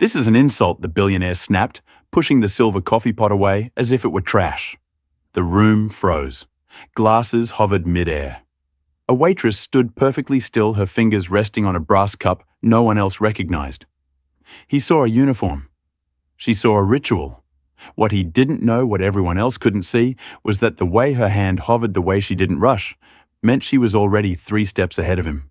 "This is an insult," the billionaire snapped, pushing the silver coffee pot away as if it were trash. The room froze. Glasses hovered mid-air. A waitress stood perfectly still, her fingers resting on a brass cup no one else recognized. He saw a uniform. She saw a ritual. What he didn't know, what everyone else couldn't see, was that the way her hand hovered, the way she didn't rush, meant she was already 3 steps ahead of him.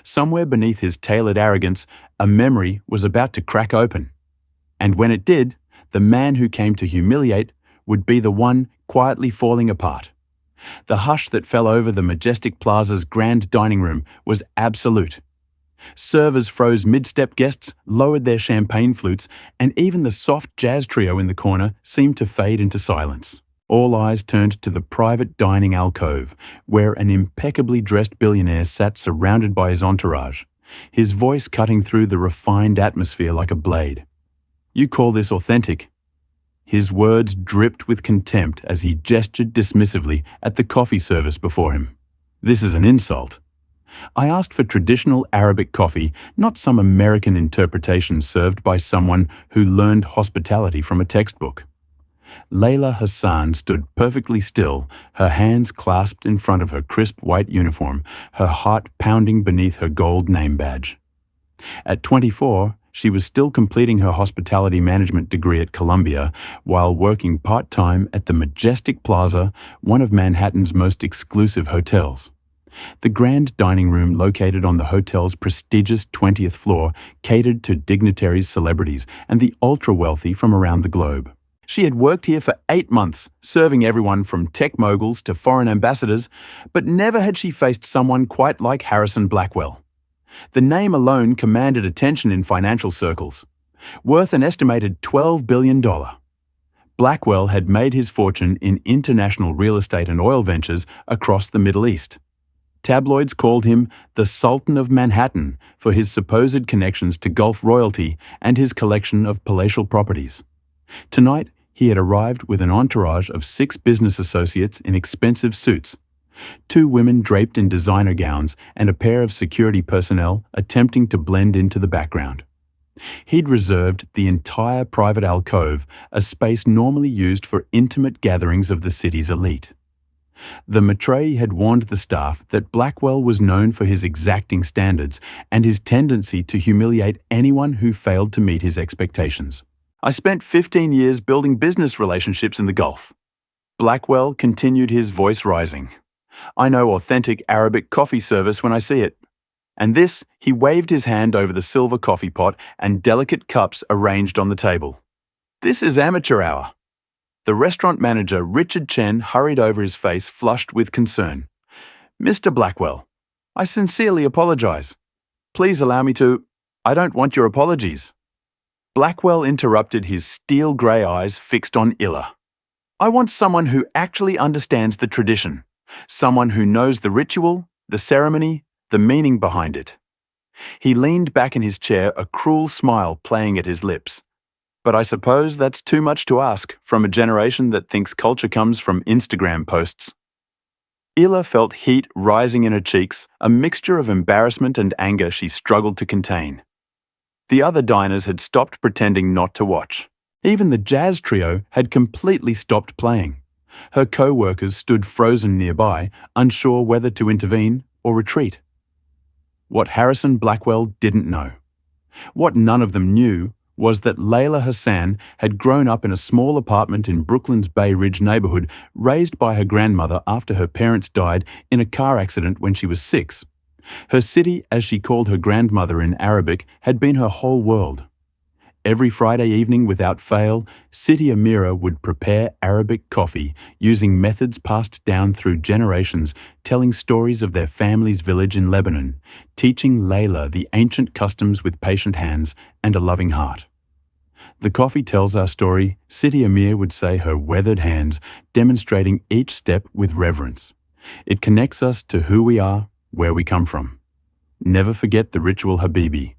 Somewhere beneath his tailored arrogance, a memory was about to crack open. And when it did, the man who came to humiliate would be the one quietly falling apart. The hush that fell over the majestic plaza's grand dining room was absolute. Servers froze mid-step, guests lowered their champagne flutes, and even the soft jazz trio in the corner seemed to fade into silence. All eyes turned to the private dining alcove, where an impeccably dressed billionaire sat surrounded by his entourage, his voice cutting through the refined atmosphere like a blade. "You call this authentic?" His words dripped with contempt as he gestured dismissively at the coffee service before him. "This is an insult. I asked for traditional Arabic coffee, not some American interpretation served by someone who learned hospitality from a textbook." Layla Hassan stood perfectly still, her hands clasped in front of her crisp white uniform, her heart pounding beneath her gold name badge. At 24, she was still completing her hospitality management degree at Columbia while working part-time at the Majestic Plaza, one of Manhattan's most exclusive hotels. The grand dining room, located on the hotel's prestigious 20th floor, catered to dignitaries, celebrities, and the ultra-wealthy from around the globe. She had worked here for 8 months, serving everyone from tech moguls to foreign ambassadors, but never had she faced someone quite like Harrison Blackwell. The name alone commanded attention in financial circles. Worth an estimated $12 billion. Blackwell had made his fortune in international real estate and oil ventures across the Middle East. Tabloids called him the Sultan of Manhattan for his supposed connections to Gulf royalty and his collection of palatial properties. Tonight, he had arrived with an entourage of 6 business associates in expensive suits, 2 women draped in designer gowns, and a pair of security personnel attempting to blend into the background. He'd reserved the entire private alcove, a space normally used for intimate gatherings of the city's elite. The maître had warned the staff that Blackwell was known for his exacting standards and his tendency to humiliate anyone who failed to meet his expectations. "I spent 15 years building business relationships in the Gulf." Blackwell continued, his voice rising. "I know authentic Arabic coffee service when I see it." And this, he waved his hand over the silver coffee pot and delicate cups arranged on the table. "This is amateur hour." The restaurant manager, Richard Chen, hurried over, his face flushed with concern. "Mr. Blackwell, I sincerely apologize. Please allow me to—" "I don't want your apologies." Blackwell interrupted, his steel-grey eyes fixed on Illa. "I want someone who actually understands the tradition. Someone who knows the ritual, the ceremony, the meaning behind it." He leaned back in his chair, a cruel smile playing at his lips. "But I suppose that's too much to ask from a generation that thinks culture comes from Instagram posts." Illa felt heat rising in her cheeks, a mixture of embarrassment and anger she struggled to contain. The other diners had stopped pretending not to watch. Even the jazz trio had completely stopped playing. Her co-workers stood frozen nearby, unsure whether to intervene or retreat. What Harrison Blackwell didn't know, what none of them knew, was that Layla Hassan had grown up in a small apartment in Brooklyn's Bay Ridge neighborhood, raised by her grandmother after her parents died in a car accident when she was 6. Her city, as she called her grandmother in Arabic, had been her whole world. Every Friday evening, without fail, City Amira would prepare Arabic coffee using methods passed down through generations, telling stories of their family's village in Lebanon, teaching Layla the ancient customs with patient hands and a loving heart. "The coffee tells our story," City Amir would say, her weathered hands demonstrating each step with reverence. "It connects us to who we are, where we come from. Never forget the ritual, Habibi.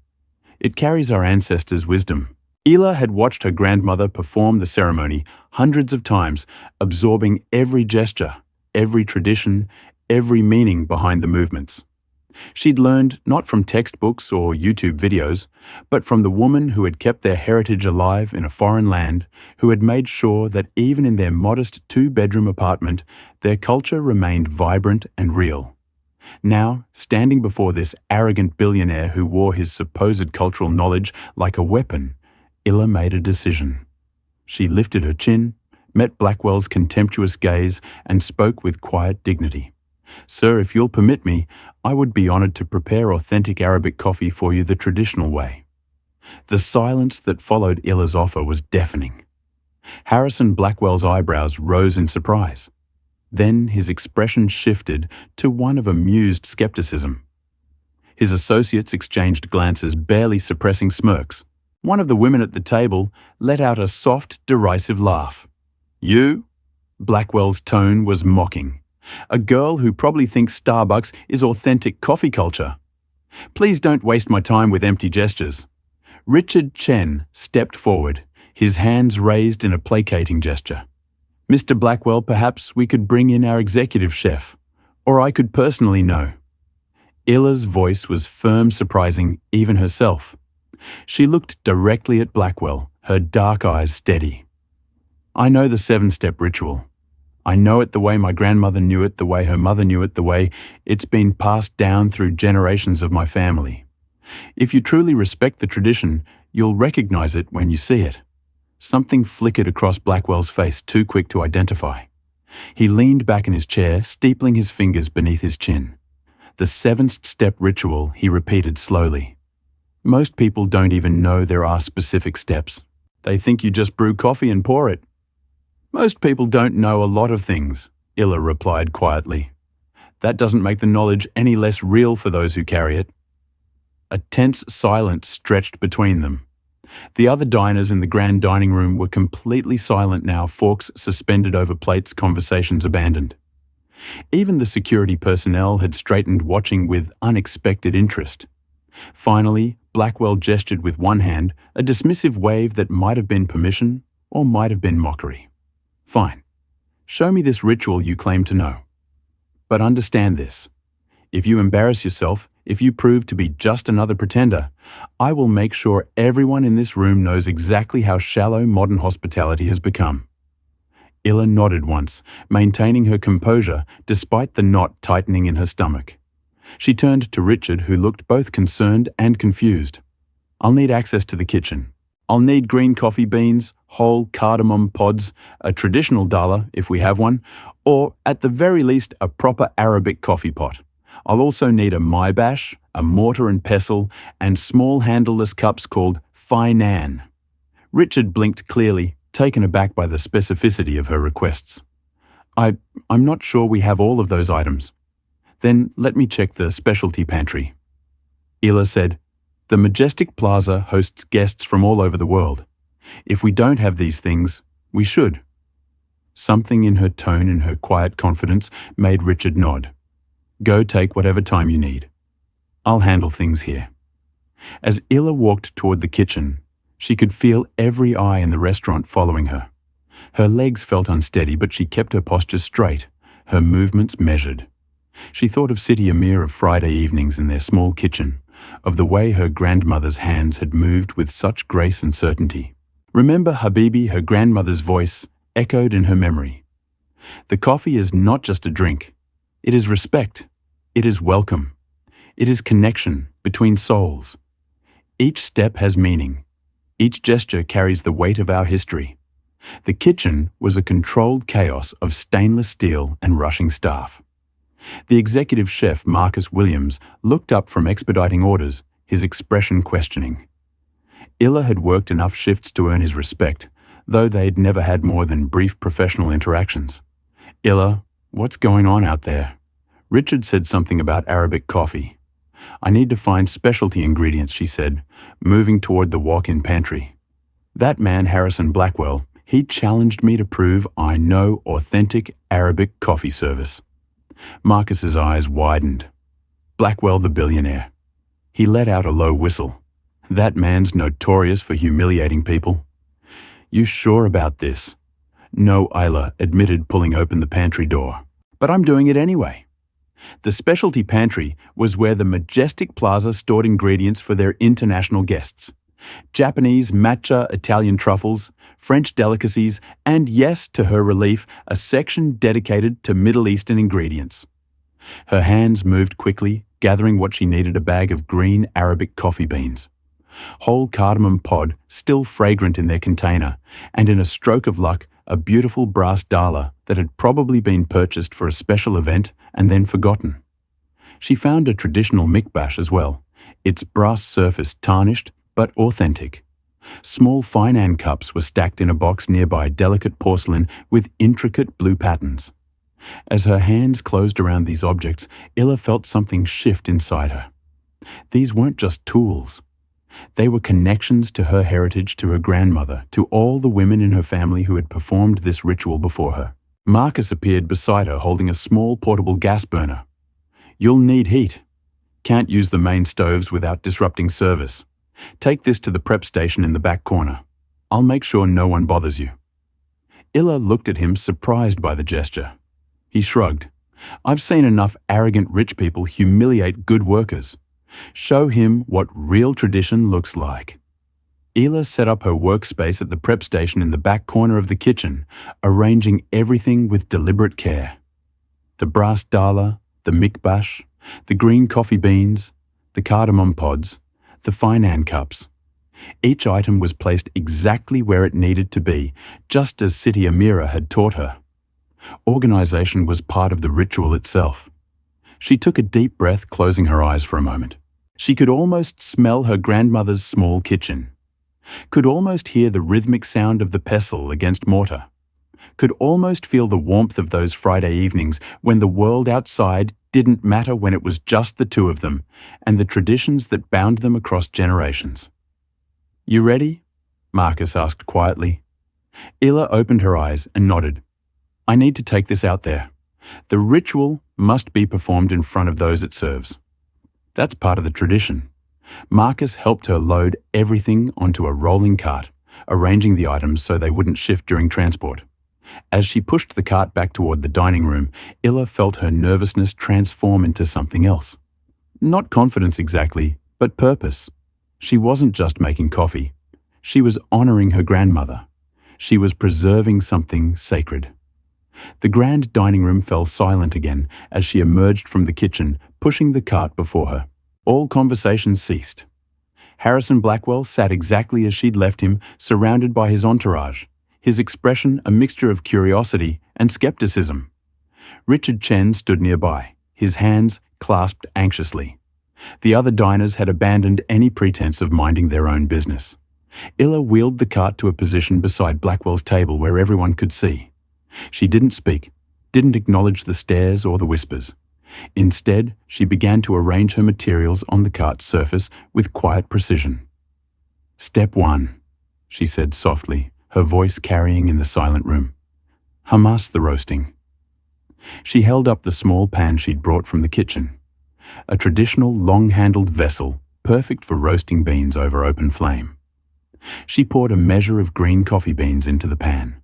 It carries our ancestors' wisdom." Ila had watched her grandmother perform the ceremony hundreds of times, absorbing every gesture, every tradition, every meaning behind the movements. She'd learned not from textbooks or YouTube videos, but from the woman who had kept their heritage alive in a foreign land, who had made sure that even in their modest two-bedroom apartment, their culture remained vibrant and real. Now, standing before this arrogant billionaire who wore his supposed cultural knowledge like a weapon, Illa made a decision. She lifted her chin, met Blackwell's contemptuous gaze, and spoke with quiet dignity. "Sir, if you'll permit me, I would be honored to prepare authentic Arabic coffee for you the traditional way." The silence that followed Illa's offer was deafening. Harrison Blackwell's eyebrows rose in surprise. Then his expression shifted to one of amused skepticism. His associates exchanged glances, barely suppressing smirks. One of the women at the table let out a soft, derisive laugh. "You?" Blackwell's tone was mocking. "A girl who probably thinks Starbucks is authentic coffee culture. Please don't waste my time with empty gestures." Richard Chen stepped forward, his hands raised in a placating gesture. "Mr. Blackwell, perhaps we could bring in our executive chef, or I could personally know." Illa's voice was firm, surprising even herself. She looked directly at Blackwell, her dark eyes steady. "I know the 7-step ritual. I know it the way my grandmother knew it, the way her mother knew it, the way it's been passed down through generations of my family. If you truly respect the tradition, you'll recognize it when you see it." Something flickered across Blackwell's face, too quick to identify. He leaned back in his chair, steepling his fingers beneath his chin. "The 7th-step ritual," he repeated slowly. "Most people don't even know there are specific steps. They think you just brew coffee and pour it." "Most people don't know a lot of things," Illa replied quietly. "That doesn't make the knowledge any less real for those who carry it." A tense silence stretched between them. The other diners in the grand dining room were completely silent now, forks suspended over plates, conversations abandoned. Even the security personnel had straightened, watching with unexpected interest. Finally, Blackwell gestured with one hand, a dismissive wave that might have been permission or might have been mockery. "Fine. Show me this ritual you claim to know. But understand this. If you embarrass yourself, if you prove to be just another pretender, I will make sure everyone in this room knows exactly how shallow modern hospitality has become." Illa nodded once, maintaining her composure despite the knot tightening in her stomach. She turned to Richard, who looked both concerned and confused. "I'll need access to the kitchen. I'll need green coffee beans, whole cardamom pods, a traditional dala if we have one, or at the very least a proper Arabic coffee pot. I'll also need a mybash, a mortar and pestle, and small handleless cups called Fainan." Richard blinked clearly, taken aback by the specificity of her requests. I'm not sure we have all of those items." "Then let me check the specialty pantry." Illa said, "The Majestic Plaza hosts guests from all over the world. If we don't have these things, we should." Something in her tone and her quiet confidence made Richard nod. "Go take whatever time you need. I'll handle things here." As Illa walked toward the kitchen, she could feel every eye in the restaurant following her. Her legs felt unsteady, but she kept her posture straight, her movements measured. She thought of Sidi Amir of Friday evenings in their small kitchen, of the way her grandmother's hands had moved with such grace and certainty. "Remember, Habibi," her grandmother's voice echoed in her memory. "The coffee is not just a drink. It is respect. It is welcome. It is connection between souls. Each step has meaning. Each gesture carries the weight of our history." The kitchen was a controlled chaos of stainless steel and rushing staff. The executive chef, Marcus Williams, looked up from expediting orders, his expression questioning. Illa had worked enough shifts to earn his respect, though they'd never had more than brief professional interactions. "Illa, what's going on out there?" Richard said something about Arabic coffee. "I need to find specialty ingredients," she said, moving toward the walk-in pantry. "That man, Harrison Blackwell, he challenged me to prove I know authentic Arabic coffee service." Marcus's eyes widened. Blackwell the billionaire. He let out a low whistle. "That man's notorious for humiliating people." "You sure about this?" "No," Illa admitted, pulling open the pantry door. "But I'm doing it anyway." The specialty pantry was where the majestic plaza stored ingredients for their international guests. Japanese matcha, Italian truffles, French delicacies, and yes, to her relief, a section dedicated to Middle Eastern ingredients. Her hands moved quickly, gathering what she needed: a bag of green Arabic coffee beans. Whole cardamom pod, still fragrant in their container, and in a stroke of luck, a beautiful brass dala that had probably been purchased for a special event and then forgotten. She found a traditional mikbash as well, its brass surface tarnished but authentic. Small finan cups were stacked in a box nearby, delicate porcelain with intricate blue patterns. As her hands closed around these objects, Illa felt something shift inside her. These weren't just tools. They were connections to her heritage, to her grandmother, to all the women in her family who had performed this ritual before her. Marcus appeared beside her, holding a small portable gas burner. "You'll need heat. Can't use the main stoves without disrupting service. Take this to the prep station in the back corner. I'll make sure no one bothers you." Illa looked at him, surprised by the gesture. He shrugged. "I've seen enough arrogant rich people humiliate good workers. Show him what real tradition looks like." Illa set up her workspace at the prep station in the back corner of the kitchen, arranging everything with deliberate care. The brass dala, the mikbash, the green coffee beans, the cardamom pods, the finan cups. Each item was placed exactly where it needed to be, just as Siti Amira had taught her. Organization was part of the ritual itself. She took a deep breath, closing her eyes for a moment. She could almost smell her grandmother's small kitchen. Could almost hear the rhythmic sound of the pestle against mortar. Could almost feel the warmth of those Friday evenings when the world outside didn't matter, when it was just the two of them, and the traditions that bound them across generations. "You ready?" Marcus asked quietly. Illa opened her eyes and nodded. "I need to take this out there. The ritual must be performed in front of those it serves. That's part of the tradition." Marcus helped her load everything onto a rolling cart, arranging the items so they wouldn't shift during transport. As she pushed the cart back toward the dining room, Illa felt her nervousness transform into something else. Not confidence exactly, but purpose. She wasn't just making coffee. She was honoring her grandmother. She was preserving something sacred. The grand dining room fell silent again as she emerged from the kitchen, pushing the cart before her. All conversation ceased. Harrison Blackwell sat exactly as she'd left him, surrounded by his entourage, his expression a mixture of curiosity and skepticism. Richard Chen stood nearby, his hands clasped anxiously. The other diners had abandoned any pretense of minding their own business. Illa wheeled the cart to a position beside Blackwell's table where everyone could see. She didn't speak, didn't acknowledge the stares or the whispers. Instead, she began to arrange her materials on the cart's surface with quiet precision. "Step 1, she said softly, her voice carrying in the silent room. "Hummus the roasting." She held up the small pan she'd brought from the kitchen. A traditional long-handled vessel, perfect for roasting beans over open flame. She poured a measure of green coffee beans into the pan.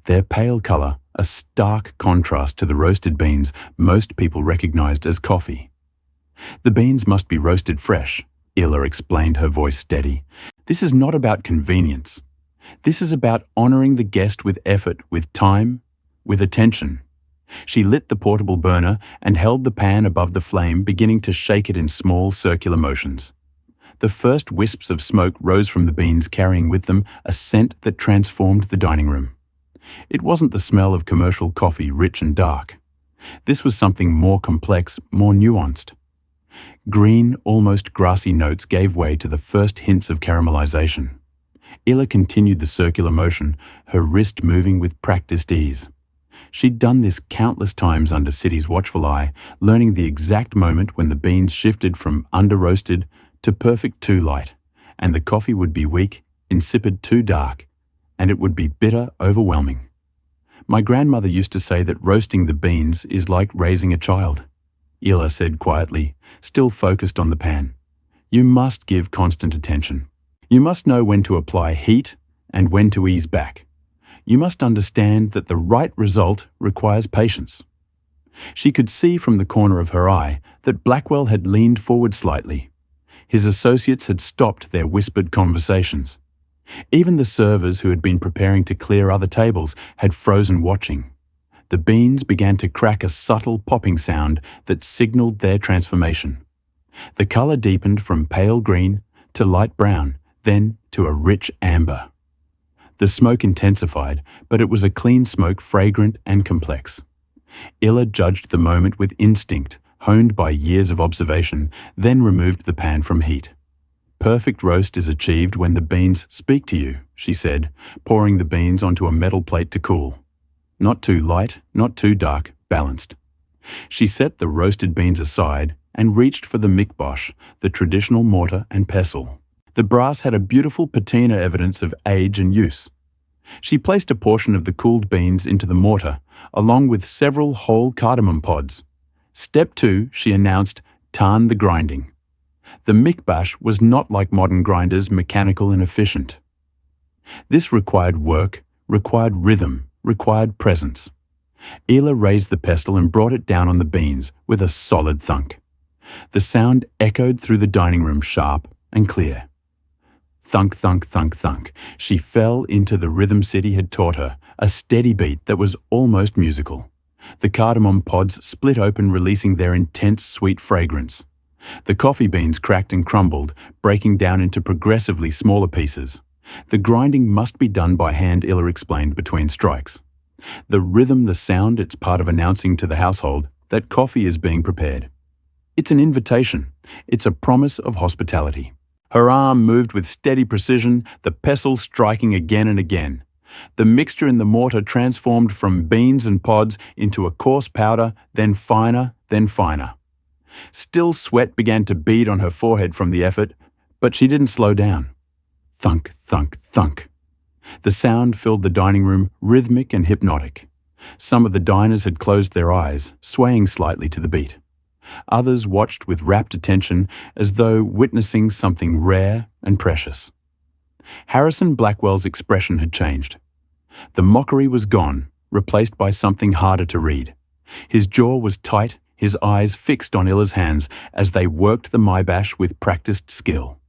Their pale color, a stark contrast to the roasted beans most people recognized as coffee. "The beans must be roasted fresh," Illa explained, her voice steady. "This is not about convenience. This is about honoring the guest with effort, with time, with attention." She lit the portable burner and held the pan above the flame, beginning to shake it in small circular motions. The first wisps of smoke rose from the beans, carrying with them a scent that transformed the dining room. It wasn't the smell of commercial coffee, rich and dark. This was something more complex, more nuanced. Green, almost grassy notes gave way to the first hints of caramelization. Illa continued the circular motion, her wrist moving with practiced ease. She'd done this countless times under Siti's watchful eye, learning the exact moment when the beans shifted from under-roasted to perfect too light, and the coffee would be weak, insipid too dark, and it would be bitter overwhelming. "My grandmother used to say that roasting the beans is like raising a child," Illa said quietly, still focused on the pan. "You must give constant attention. You must know when to apply heat and when to ease back. You must understand that the right result requires patience." She could see from the corner of her eye that Blackwell had leaned forward slightly. His associates had stopped their whispered conversations. Even the servers who had been preparing to clear other tables had frozen watching. The beans began to crack a subtle popping sound that signaled their transformation. The color deepened from pale green to light brown, then to a rich amber. The smoke intensified, but it was a clean smoke, fragrant and complex. Illa judged the moment with instinct, honed by years of observation, then removed the pan from heat. Perfect roast is achieved when the beans speak to you, she said, pouring the beans onto a metal plate to cool. Not too light, not too dark, balanced. She set the roasted beans aside and reached for the mikbosh, the traditional mortar and pestle. The brass had a beautiful patina evidence of age and use. She placed a portion of the cooled beans into the mortar, along with several whole cardamom pods. Step 2, she announced, tarn the grinding. The mikbosh was not like modern grinders, mechanical and efficient. This required work, required rhythm, required presence. Ela raised the pestle and brought it down on the beans with a solid thunk. The sound echoed through the dining room, sharp and clear. Thunk, thunk, thunk, thunk. She fell into the rhythm City had taught her, a steady beat that was almost musical. The cardamom pods split open, releasing their intense sweet fragrance. The coffee beans cracked and crumbled, breaking down into progressively smaller pieces. The grinding must be done by hand, Illa explained between strikes. The rhythm, the sound, it's part of announcing to the household that coffee is being prepared. It's an invitation. It's a promise of hospitality. Her arm moved with steady precision, the pestle striking again and again. The mixture in the mortar transformed from beans and pods into a coarse powder, then finer, then finer. Still sweat began to bead on her forehead from the effort, but she didn't slow down. Thunk, thunk, thunk. The sound filled the dining room, rhythmic and hypnotic. Some of the diners had closed their eyes, swaying slightly to the beat. Others watched with rapt attention as though witnessing something rare and precious. Harrison Blackwell's expression had changed. The mockery was gone, replaced by something harder to read. His jaw was tight, his eyes fixed on Illa's hands as they worked the mybash with practiced skill.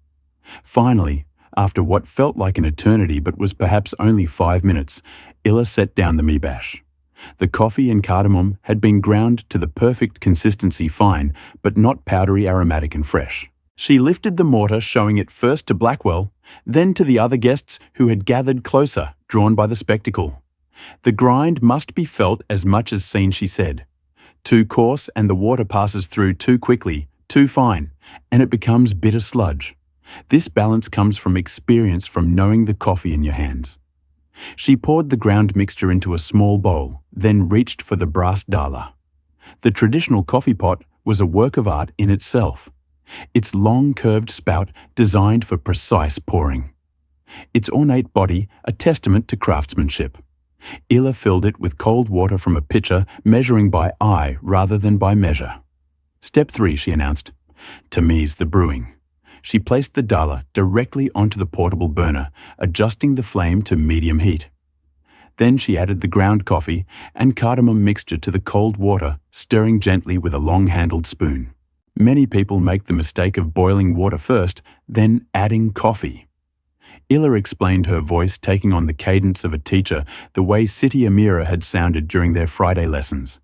Finally, after what felt like an eternity but was perhaps only 5 minutes, Illa set down the mybash. The coffee and cardamom had been ground to the perfect consistency, fine, but not powdery, aromatic and fresh. She lifted the mortar, showing it first to Blackwell, then to the other guests who had gathered closer, drawn by the spectacle. The grind must be felt as much as seen, she said. Too coarse and the water passes through too quickly, too fine, and it becomes bitter sludge. This balance comes from experience, from knowing the coffee in your hands. She poured the ground mixture into a small bowl, then reached for the brass dala. The traditional coffee pot was a work of art in itself. Its long curved spout designed for precise pouring. Its ornate body a testament to craftsmanship. Illa filled it with cold water from a pitcher, measuring by eye rather than by measure. Step 3, she announced. Tamiz the brewing. She placed the dala directly onto the portable burner, adjusting the flame to medium heat. Then she added the ground coffee and cardamom mixture to the cold water, stirring gently with a long-handled spoon. Many people make the mistake of boiling water first, then adding coffee. Illa explained, her voice taking on the cadence of a teacher, the way Siti Amira had sounded during their Friday lessons.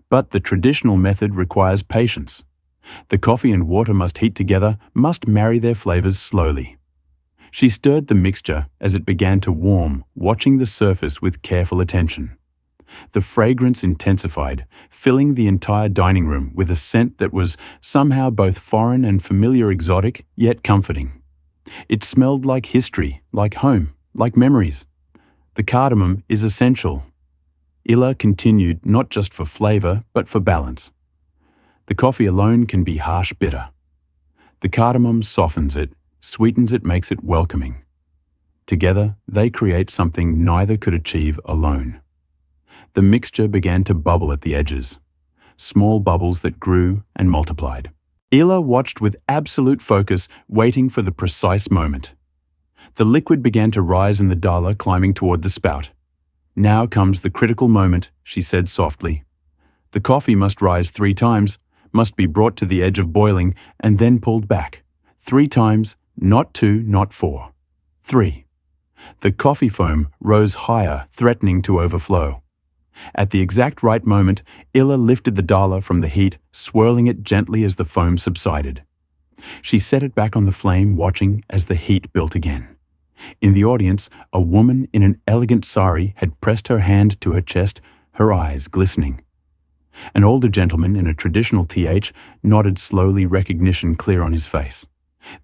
But the traditional method requires patience. The coffee and water must heat together, must marry their flavors slowly. She stirred the mixture as it began to warm, watching the surface with careful attention. The fragrance intensified, filling the entire dining room with a scent that was somehow both foreign and familiar, exotic, yet comforting. It smelled like history, like home, like memories. The cardamom is essential. Illa continued, not just for flavor, but for balance. The coffee alone can be harsh, bitter. The cardamom softens it, sweetens it, makes it welcoming. Together, they create something neither could achieve alone. The mixture began to bubble at the edges, small bubbles that grew and multiplied. Illa watched with absolute focus, waiting for the precise moment. The liquid began to rise in the dala, climbing toward the spout. Now comes the critical moment, she said softly. The coffee must rise 3 times, must be brought to the edge of boiling, and then pulled back. 3 times, not 2, not 4. 3. The coffee foam rose higher, threatening to overflow. At the exact right moment, Illa lifted the dollar from the heat, swirling it gently as the foam subsided. She set it back on the flame, watching as the heat built again. In the audience, a woman in an elegant sari had pressed her hand to her chest, her eyes glistening. An older gentleman in a traditional th nodded slowly, recognition clear on his face.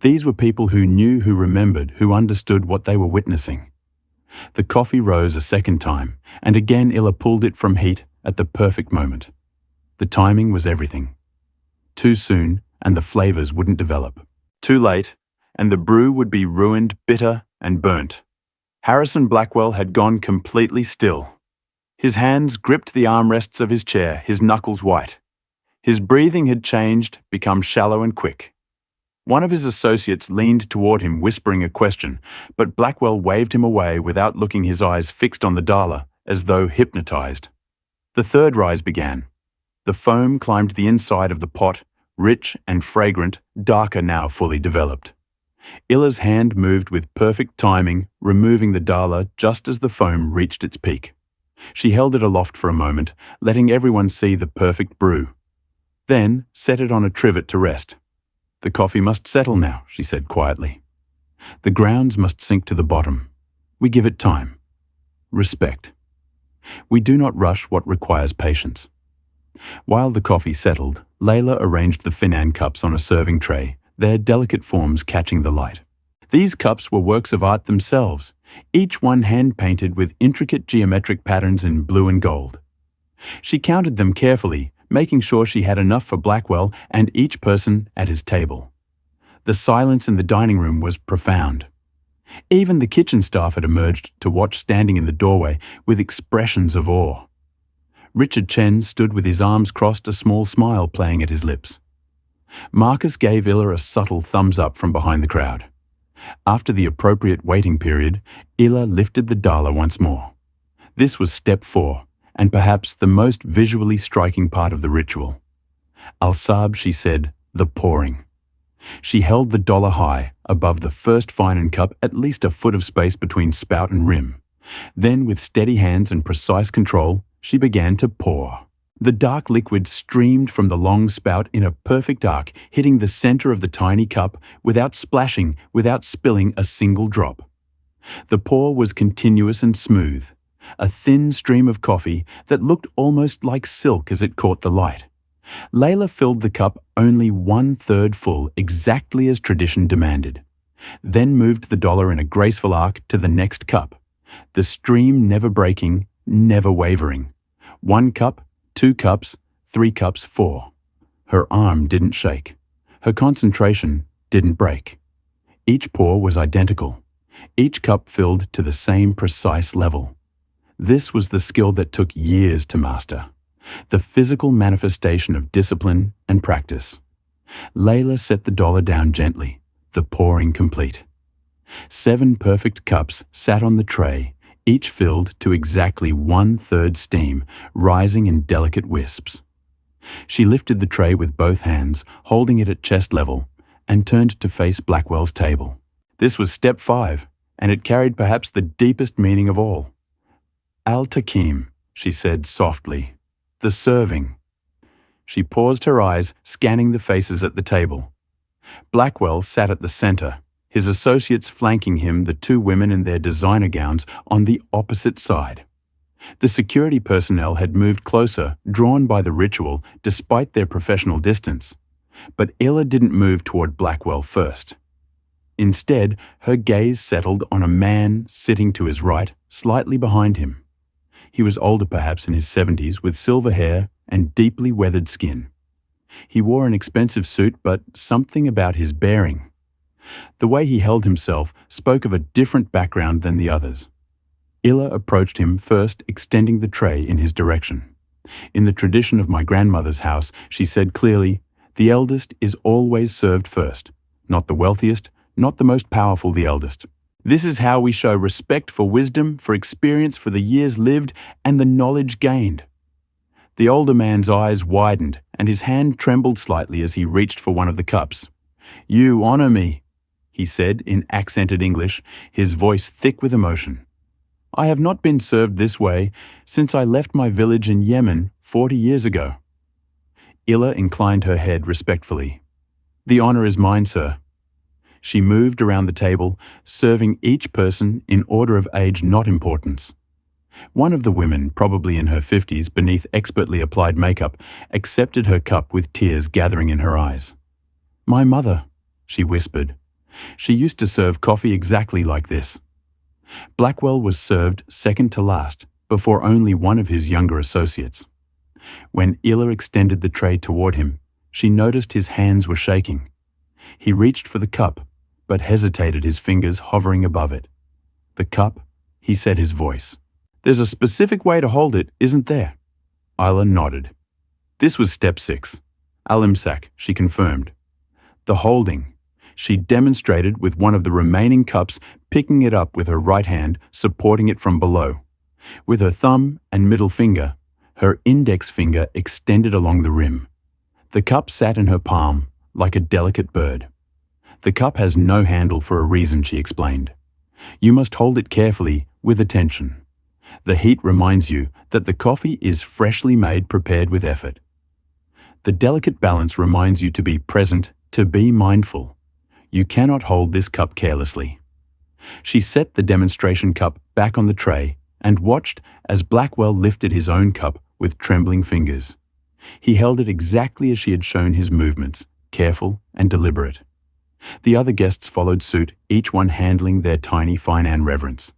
These were people who knew, who remembered, who understood what they were witnessing. The coffee rose a second time, and again Illa pulled it from heat at the perfect moment. The timing was everything. Too soon, and the flavors wouldn't develop. Too late, and the brew would be ruined, bitter, and burnt. Harrison Blackwell had gone completely still. His hands gripped the armrests of his chair, his knuckles white. His breathing had changed, become shallow and quick. One of his associates leaned toward him, whispering a question, but Blackwell waved him away without looking, his eyes fixed on the dollar, as though hypnotized. The third rise began. The foam climbed the inside of the pot, rich and fragrant, darker now fully developed. Illa's hand moved with perfect timing, removing the dollar just as the foam reached its peak. She held it aloft for a moment, letting everyone see the perfect brew. Then set it on a trivet to rest. "The coffee must settle now," she said quietly. "The grounds must sink to the bottom. We give it time. Respect. We do not rush what requires patience." While the coffee settled, Layla arranged the Finan cups on a serving tray, their delicate forms catching the light. These cups were works of art themselves, each one hand-painted with intricate geometric patterns in blue and gold. She counted them carefully, making sure she had enough for Blackwell and each person at his table. The silence in the dining room was profound. Even the kitchen staff had emerged to watch, standing in the doorway with expressions of awe. Richard Chen stood with his arms crossed, a small smile playing at his lips. Marcus gave Illa a subtle thumbs up from behind the crowd. After the appropriate waiting period, Illa lifted the dollar once more. This was step 4, and perhaps the most visually striking part of the ritual. Al-Sab, she said, the pouring. She held the dollar high above the first Finan cup, at least a foot of space between spout and rim. Then, with steady hands and precise control, she began to pour. The dark liquid streamed from the long spout in a perfect arc, hitting the center of the tiny cup without splashing, without spilling a single drop. The pour was continuous and smooth, a thin stream of coffee that looked almost like silk as it caught the light. Layla filled the cup only 1/3 full, exactly as tradition demanded, then moved the dollar in a graceful arc to the next cup, the stream never breaking, never wavering. 1 cup, 2 cups, 3 cups, 4. Her arm didn't shake. Her concentration didn't break. Each pour was identical. Each cup filled to the same precise level. This was the skill that took years to master, the physical manifestation of discipline and practice. Layla set the dollar down gently, the pouring complete. 7 perfect cups sat on the tray, each filled to exactly 1/3 steam, rising in delicate wisps. She lifted the tray with both hands, holding it at chest level, and turned to face Blackwell's table. This was step 5, and it carried perhaps the deepest meaning of all. "Al-Takim," she said softly, "the serving." She paused, her eyes scanning the faces at the table. Blackwell sat at the center, his associates flanking him, the 2 women in their designer gowns on the opposite side. The security personnel had moved closer, drawn by the ritual, despite their professional distance. But Illa didn't move toward Blackwell first. Instead, her gaze settled on a man sitting to his right, slightly behind him. He was older, perhaps in his 70s, with silver hair and deeply weathered skin. He wore an expensive suit, but something about his bearing, the way he held himself, spoke of a different background than the others. Illa approached him first, extending the tray in his direction. "In the tradition of my grandmother's house," she said clearly, "the eldest is always served first. Not the wealthiest, not the most powerful, the eldest. This is how we show respect for wisdom, for experience, for the years lived, and the knowledge gained." The older man's eyes widened and his hand trembled slightly as he reached for one of the cups. "You honor me," he said in accented English, his voice thick with emotion. "I have not been served this way since I left my village in Yemen 40 years ago." Illa inclined her head respectfully. "The honor is mine, sir." She moved around the table, serving each person in order of age, not importance. One of the women, probably in her 50s beneath expertly applied makeup, accepted her cup with tears gathering in her eyes. "My mother," she whispered. "She used to serve coffee exactly like this." Blackwell was served second to last, before only one of his younger associates. When Illa extended the tray toward him, she noticed his hands were shaking. He reached for the cup, but hesitated, his fingers hovering above it. "The cup," he said, his voice. "There's a specific way to hold it, isn't there?" Illa nodded. This was step 6. Alimsak, she confirmed. The holding. She demonstrated with one of the remaining cups, picking it up with her right hand, supporting it from below. With her thumb and middle finger, her index finger extended along the rim. The cup sat in her palm, like a delicate bird. "The cup has no handle for a reason," she explained. "You must hold it carefully, with attention. The heat reminds you that the coffee is freshly made, prepared with effort. The delicate balance reminds you to be present, to be mindful. You cannot hold this cup carelessly." She set the demonstration cup back on the tray and watched as Blackwell lifted his own cup with trembling fingers. He held it exactly as she had shown his movements, careful and deliberate. The other guests followed suit, each one handling their tiny Finan reverence.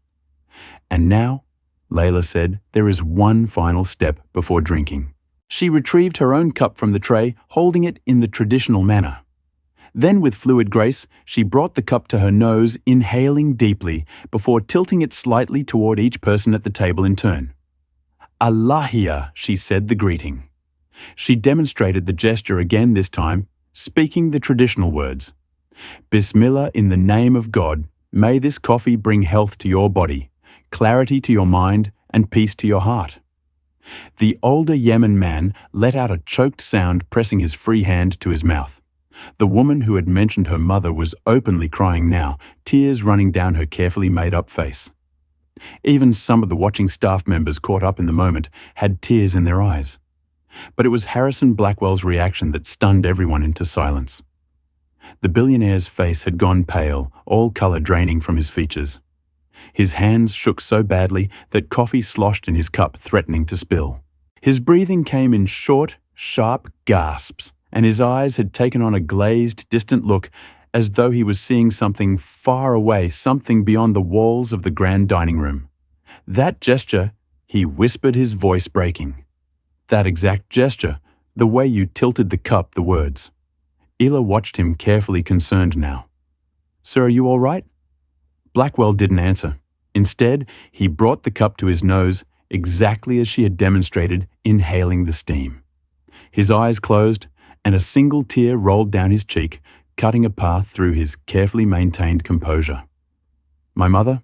"And now," Layla said, "there is one final step before drinking." She retrieved her own cup from the tray, holding it in the traditional manner. Then, with fluid grace, she brought the cup to her nose, inhaling deeply, before tilting it slightly toward each person at the table in turn. "Allahia," she said the greeting. She demonstrated the gesture again this time, speaking the traditional words. "Bismillah, in the name of God, may this coffee bring health to your body, clarity to your mind, and peace to your heart." The older Yemen man let out a choked sound, pressing his free hand to his mouth. The woman who had mentioned her mother was openly crying now, tears running down her carefully made-up face. Even some of the watching staff members, caught up in the moment, had tears in their eyes. But it was Harrison Blackwell's reaction that stunned everyone into silence. The billionaire's face had gone pale, all color draining from his features. His hands shook so badly that coffee sloshed in his cup, threatening to spill. His breathing came in short, sharp gasps, and his eyes had taken on a glazed, distant look, as though he was seeing something far away, something beyond the walls of the grand dining room. "That gesture," he whispered, his voice breaking. "That exact gesture, the way you tilted the cup," the words. Illa watched him, carefully concerned now. "Sir, are you all right?" Blackwell didn't answer. Instead, he brought the cup to his nose, exactly as she had demonstrated, inhaling the steam. His eyes closed, and a single tear rolled down his cheek, cutting a path through his carefully maintained composure. "My mother?"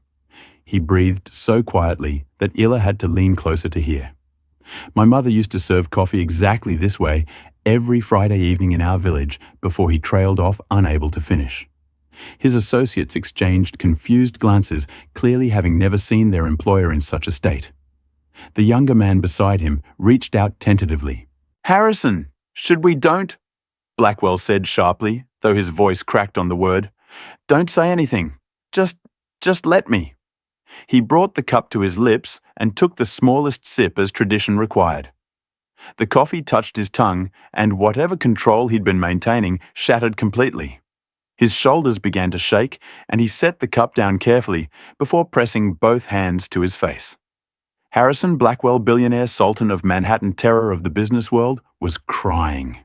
He breathed so quietly that Illa had to lean closer to hear. "My mother used to serve coffee exactly this way every Friday evening in our village before he trailed off, unable to finish." His associates exchanged confused glances, clearly having never seen their employer in such a state. The younger man beside him reached out tentatively. "Harrison, should we don't?" Blackwell said sharply, though his voice cracked on the word. "Don't say anything. Just let me." He brought the cup to his lips and took the smallest sip as tradition required. The coffee touched his tongue, and whatever control he'd been maintaining shattered completely. His shoulders began to shake, and he set the cup down carefully before pressing both hands to his face. Harrison Blackwell, billionaire Sultan of Manhattan, terror of the business world, was crying.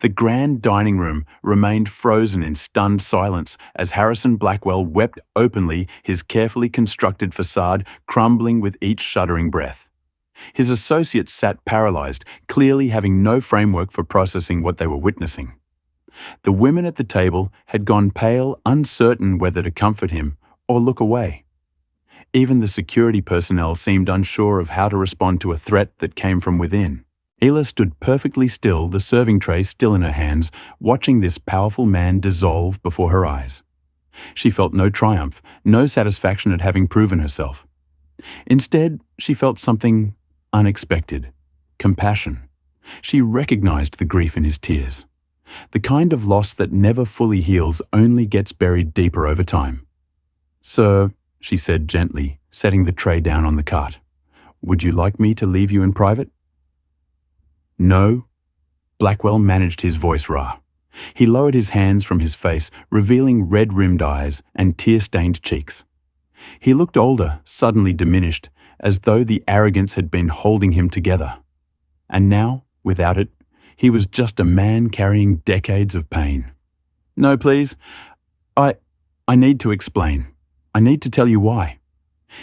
The grand dining room remained frozen in stunned silence as Harrison Blackwell wept openly, his carefully constructed facade crumbling with each shuddering breath. His associates sat paralyzed, clearly having no framework for processing what they were witnessing. The women at the table had gone pale, uncertain whether to comfort him or look away. Even the security personnel seemed unsure of how to respond to a threat that came from within. Ela stood perfectly still, the serving tray still in her hands, watching this powerful man dissolve before her eyes. She felt no triumph, no satisfaction at having proven herself. Instead, she felt something unexpected: compassion. She recognized the grief in his tears. The kind of loss that never fully heals, only gets buried deeper over time. "Sir," she said gently, setting the tray down on the cart, "would you like me to leave you in private?" "No." Blackwell managed his voice raw. He lowered his hands from his face, revealing red-rimmed eyes and tear-stained cheeks. He looked older, suddenly diminished, as though the arrogance had been holding him together. And now, without it, he was just a man carrying decades of pain. "No, please. I need to explain. I need to tell you why."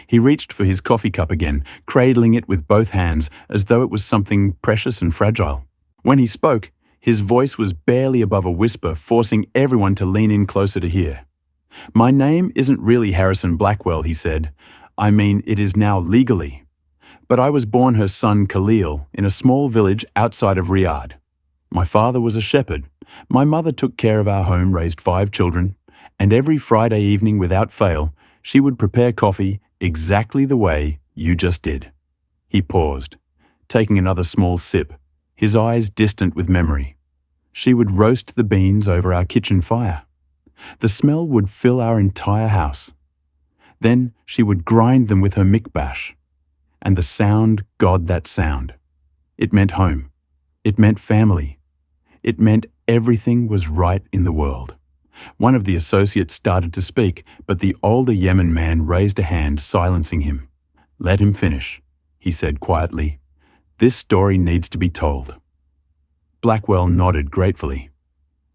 He reached for his coffee cup again, cradling it with both hands as though it was something precious and fragile. When he spoke, his voice was barely above a whisper, forcing everyone to lean in closer to hear. "My name isn't really Harrison Blackwell," he said. "I mean, it is now legally. But I was born her son Khalil in a small village outside of Riyadh. My father was a shepherd. My mother took care of our home, raised 5 children, and every Friday evening without fail, she would prepare coffee exactly the way you just did." He paused, taking another small sip, his eyes distant with memory. "She would roast the beans over our kitchen fire. The smell would fill our entire house. Then she would grind them with her mikbash. And the sound, God, that sound. It meant home. It meant family. It meant everything was right in the world." One of the associates started to speak, but the older Yemen man raised a hand, silencing him. "Let him finish," he said quietly. "This story needs to be told." Blackwell nodded gratefully.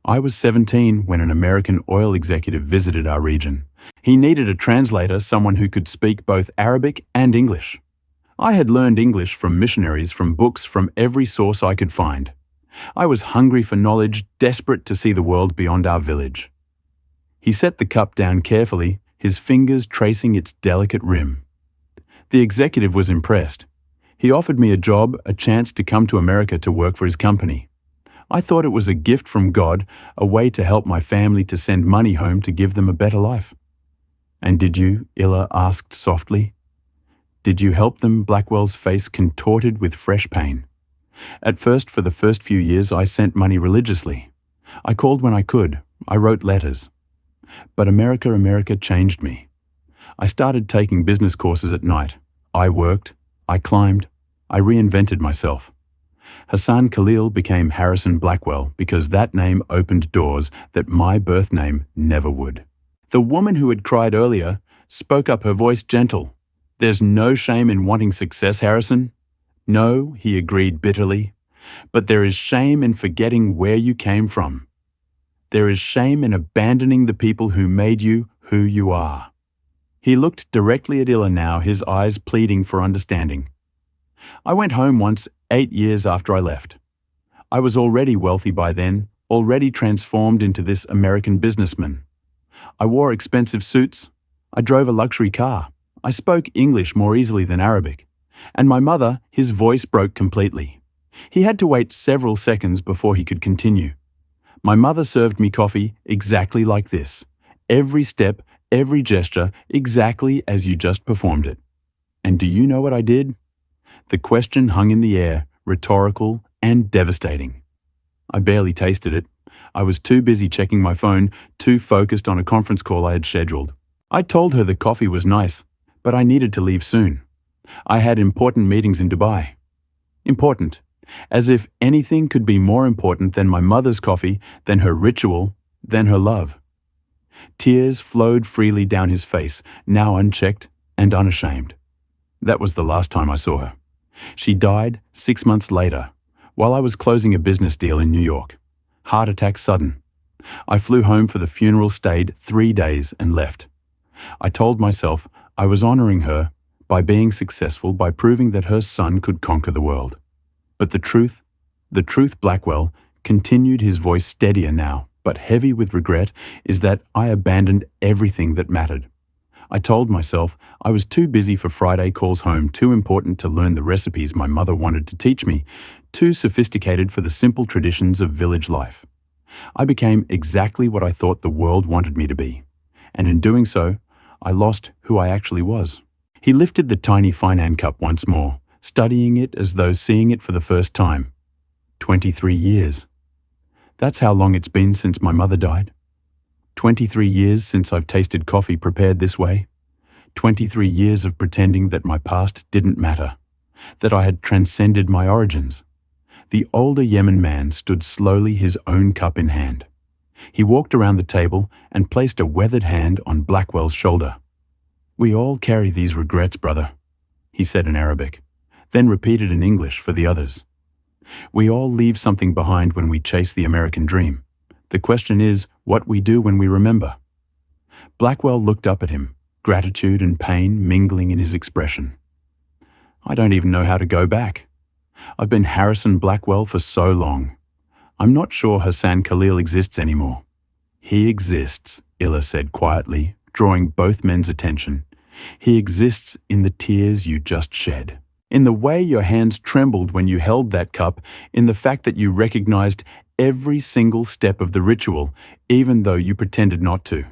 "I was 17 when an American oil executive visited our region. He needed a translator, someone who could speak both Arabic and English. I had learned English from missionaries, from books, from every source I could find. I was hungry for knowledge, desperate to see the world beyond our village." He set the cup down carefully, his fingers tracing its delicate rim. The executive was impressed. He offered me a job, a chance to come to America to work for his company. I thought it was a gift from God, a way to help my family, to send money home to give them a better life. "And did you?" Illa asked softly. "Did you help them?" Blackwell's face contorted with fresh pain. "At first, for the first few years, I sent money religiously. I called when I could. I wrote letters. But America changed me. I started taking business courses at night. I worked. I climbed. I reinvented myself. Hassan Khalil became Harrison Blackwell because that name opened doors that my birth name never would." The woman who had cried earlier spoke up, her voice gentle. "There's no shame in wanting success, Harrison." "No," he agreed bitterly, "but there is shame in forgetting where you came from. There is shame in abandoning the people who made you who you are." He looked directly at Illa now, his eyes pleading for understanding. "I went home once, 8 years after I left. I was already wealthy by then, already transformed into this American businessman. I wore expensive suits. I drove a luxury car. I spoke English more easily than Arabic. And my mother," his voice broke completely. He had to wait several seconds before he could continue. "My mother served me coffee exactly like this. Every step, every gesture, exactly as you just performed it. And do you know what I did?" The question hung in the air, rhetorical and devastating. "I barely tasted it. I was too busy checking my phone, too focused on a conference call I had scheduled. I told her the coffee was nice, but I needed to leave soon. I had important meetings in Dubai. Important. As if anything could be more important than my mother's coffee, than her ritual, than her love." Tears flowed freely down his face, now unchecked and unashamed. "That was the last time I saw her. She died 6 months later, while I was closing a business deal in New York. Heart attack sudden. I flew home for the funeral, stayed 3 days and left. I told myself I was honoring her by being successful, by proving that her son could conquer the world. But the truth, Blackwell," continued, his voice steadier now, but heavy with regret, "is that I abandoned everything that mattered. I told myself I was too busy for Friday calls home, too important to learn the recipes my mother wanted to teach me, too sophisticated for the simple traditions of village life. I became exactly what I thought the world wanted me to be, and in doing so, I lost who I actually was. He lifted the tiny Finan cup once more, studying it as though seeing it for the first time. 23 years. That's how long it's been since my mother died. 23 years since I've tasted coffee prepared this way. 23 years of pretending that my past didn't matter, that I had transcended my origins. The older Yemen man stood slowly, his own cup in hand. He walked around the table and placed a weathered hand on Blackwell's shoulder. "We all carry these regrets, brother," he said in Arabic, then repeated in English for the others. "We all leave something behind when we chase the American dream. The question is what we do when we remember." Blackwell looked up at him, gratitude and pain mingling in his expression. "I don't even know how to go back. I've been Harrison Blackwell for so long. I'm not sure Hassan Khalil exists anymore." "He exists," Illa said quietly, drawing both men's attention. "He exists in the tears you just shed. In the way your hands trembled when you held that cup, in the fact that you recognized every single step of the ritual, even though you pretended not to."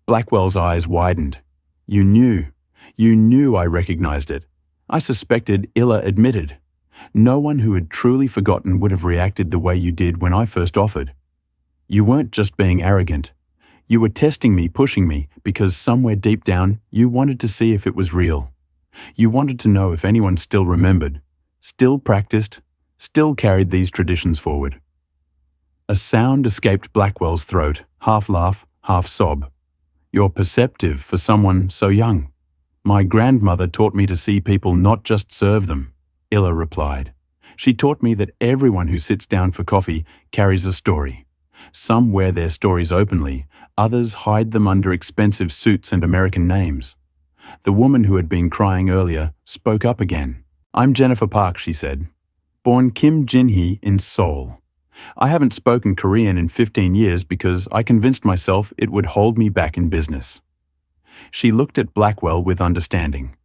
Blackwell's eyes widened. You knew I recognized it. I suspected, Illa admitted. No one who had truly forgotten would have reacted the way you did when I first offered. You weren't just being arrogant. You were testing me, pushing me, because somewhere deep down, you wanted to see if it was real. You wanted to know if anyone still remembered, still practiced, still carried these traditions forward. A sound escaped Blackwell's throat, half laugh, half sob. "You're perceptive for someone so young." "My grandmother taught me to see people, not just serve them," Illa replied. "She taught me that everyone who sits down for coffee carries a story. Some wear their stories openly, others hide them under expensive suits and American names." The woman who had been crying earlier spoke up again. "I'm Jennifer Park," she said. "Born Kim Jin-hee in Seoul. I haven't spoken Korean in 15 years because I convinced myself it would hold me back in business." She looked at Blackwell with understanding.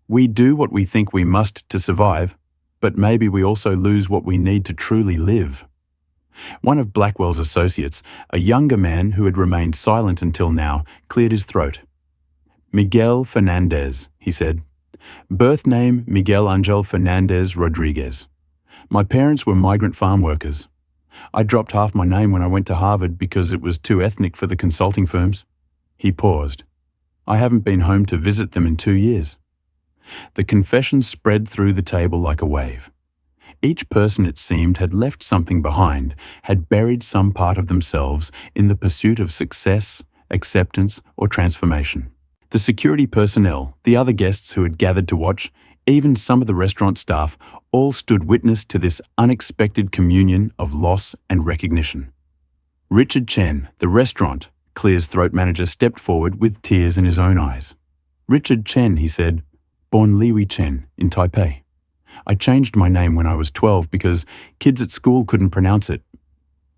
"We do what we think we must to survive, but maybe we also lose what we need to truly live." One of Blackwell's associates, a younger man who had remained silent until now, cleared his throat. "Miguel Fernandez," he said. "Birth name Miguel Angel Fernandez Rodriguez. My parents were migrant farm workers. I dropped half my name when I went to Harvard because it was too ethnic for the consulting firms." He paused. "I haven't been home to visit them in 2 years." The confession spread through the table like a wave. Each person, it seemed, had left something behind, had buried some part of themselves in the pursuit of success, acceptance, or transformation. The security personnel, the other guests who had gathered to watch, even some of the restaurant staff, all stood witness to this unexpected communion of loss and recognition. Richard Chen, the restaurant, Clear's throat manager, stepped forward with tears in his own eyes. "Richard Chen," he said, "born Liwi Chen in Taipei. I changed my name when I was 12 because kids at school couldn't pronounce it.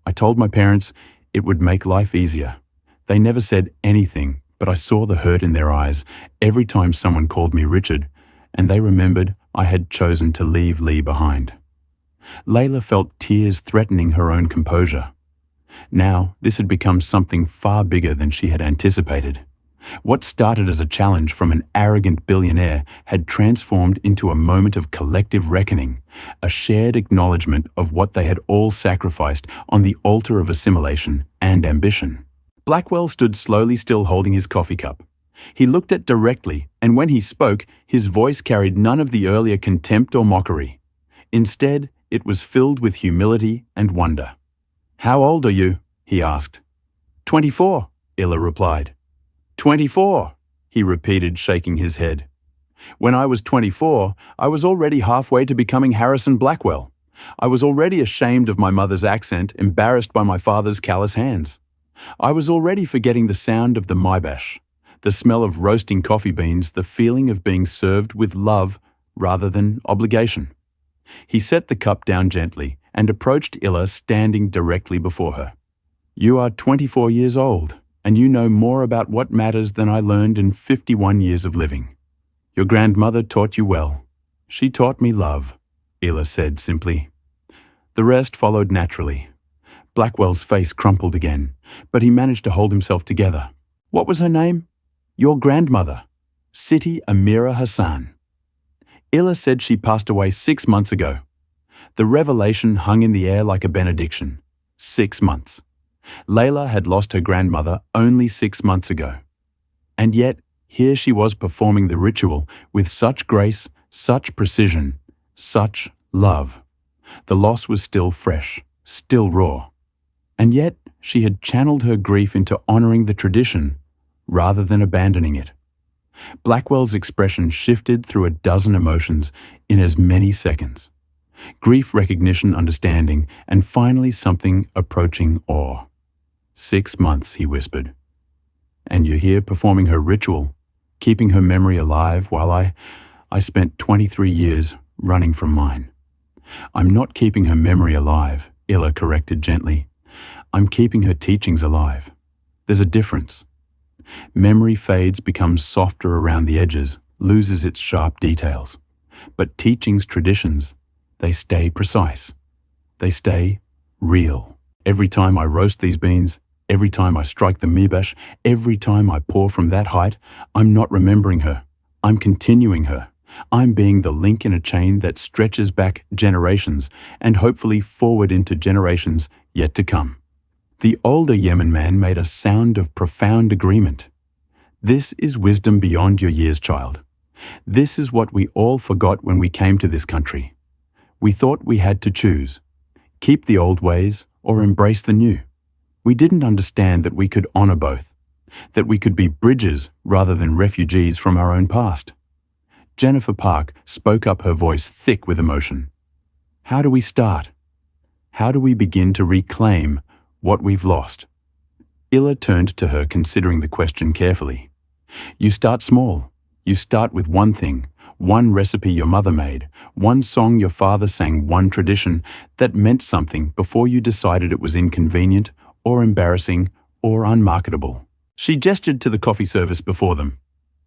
I told my parents it would make life easier. They never said anything, but I saw the hurt in their eyes every time someone called me Richard, and they remembered I had chosen to leave Lee behind." Layla felt tears threatening her own composure. Now, this had become something far bigger than she had anticipated. What started as a challenge from an arrogant billionaire had transformed into a moment of collective reckoning, a shared acknowledgement of what they had all sacrificed on the altar of assimilation and ambition. Blackwell stood slowly, still holding his coffee cup. He looked at directly, and when he spoke, his voice carried none of the earlier contempt or mockery. Instead, it was filled with humility and wonder. "How old are you?" he asked. 24, Illa replied. 24, he repeated, shaking his head. "When I was 24, I was already halfway to becoming Harrison Blackwell. I was already ashamed of my mother's accent, embarrassed by my father's callous hands. I was already forgetting the sound of the maibash, the smell of roasting coffee beans, the feeling of being served with love rather than obligation." He set the cup down gently and approached Illa, standing directly before her. "You are 24 years old, and you know more about what matters than I learned in 51 years of living. Your grandmother taught you well. She taught me love," Illa said simply. The rest followed naturally. Blackwell's face crumpled again, but he managed to hold himself together. What was her name? Your grandmother, Siti Amira Hassan. Illa said she passed away 6 months ago. The revelation hung in the air like a benediction. 6 months. Layla had lost her grandmother only 6 months ago. And yet, here she was performing the ritual with such grace, such precision, such love. The loss was still fresh, still raw. And yet, she had channeled her grief into honoring the tradition, rather than abandoning it. Blackwell's expression shifted through a dozen emotions in as many seconds. Grief, recognition, understanding, and finally something approaching awe. 6 months, he whispered. And you're here performing her ritual, keeping her memory alive while I spent 23 years running from mine. I'm not keeping her memory alive, Illa corrected gently. I'm keeping her teachings alive. There's a difference. Memory fades, becomes softer around the edges, loses its sharp details. But teachings, traditions, they stay precise. They stay real. Every time I roast these beans, every time I strike the mibash, every time I pour from that height, I'm not remembering her. I'm continuing her. I'm being the link in a chain that stretches back generations and hopefully forward into generations yet to come. The older Yemen man made a sound of profound agreement. This is wisdom beyond your years, child. This is what we all forgot when we came to this country. We thought we had to choose. Keep the old ways or embrace the new. We didn't understand that we could honor both, that we could be bridges rather than refugees from our own past. Jennifer Park spoke up, her voice thick with emotion. How do we start? How do we begin to reclaim what we've lost? Illa turned to her, considering the question carefully. You start small. You start with one thing, one recipe your mother made, one song your father sang, one tradition that meant something before you decided it was inconvenient or embarrassing or unmarketable. She gestured to the coffee service before them.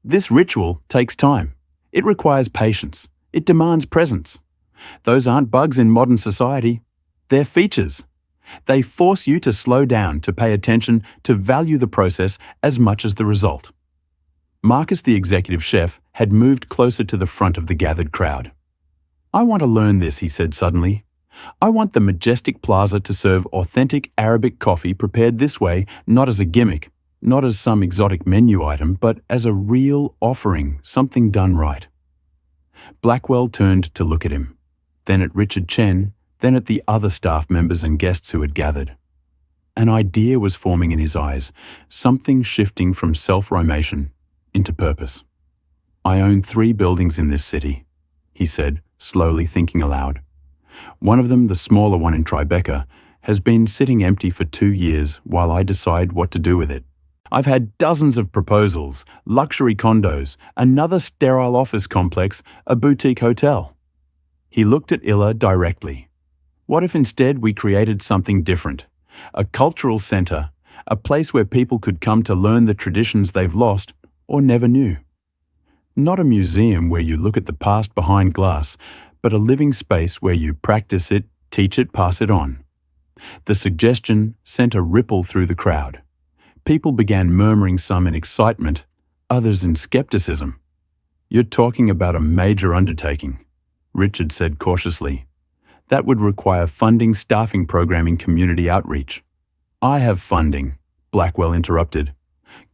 This ritual takes time. It requires patience. It demands presence. Those aren't bugs in modern society. They're features. They force you to slow down, to pay attention, to value the process as much as the result. Marcus, the executive chef, had moved closer to the front of the gathered crowd. I want to learn this, he said suddenly. I want the majestic plaza to serve authentic Arabic coffee prepared this way, not as a gimmick, not as some exotic menu item, but as a real offering, something done right. Blackwell turned to look at him, then at Richard Chen, then at the other staff members and guests who had gathered. An idea was forming in his eyes, something shifting from self-romation into purpose. I own 3 buildings in this city, he said, slowly thinking aloud. One of them, the smaller one in Tribeca, has been sitting empty for 2 years while I decide what to do with it. I've had dozens of proposals, luxury condos, another sterile office complex, a boutique hotel. He looked at Illa directly. What if instead we created something different? A cultural center, a place where people could come to learn the traditions they've lost or never knew. Not a museum where you look at the past behind glass, but a living space where you practice it, teach it, pass it on. The suggestion sent a ripple through the crowd. People began murmuring, some in excitement, others in skepticism. You're talking about a major undertaking, Richard said cautiously. That would require funding, staffing, programming, community outreach. I have funding, Blackwell interrupted.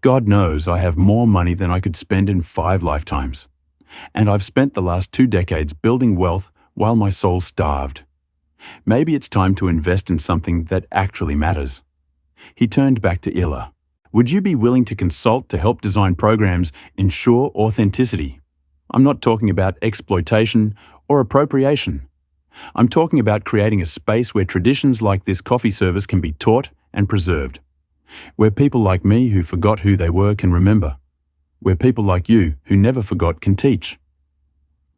God knows I have more money than I could spend in 5 lifetimes. And I've spent the last 2 decades building wealth while my soul starved. Maybe it's time to invest in something that actually matters. He turned back to Illa. Would you be willing to consult to help design programs ensure authenticity? I'm not talking about exploitation or appropriation. I'm talking about creating a space where traditions like this coffee service can be taught and preserved. Where people like me who forgot who they were can remember. Where people like you who never forgot can teach.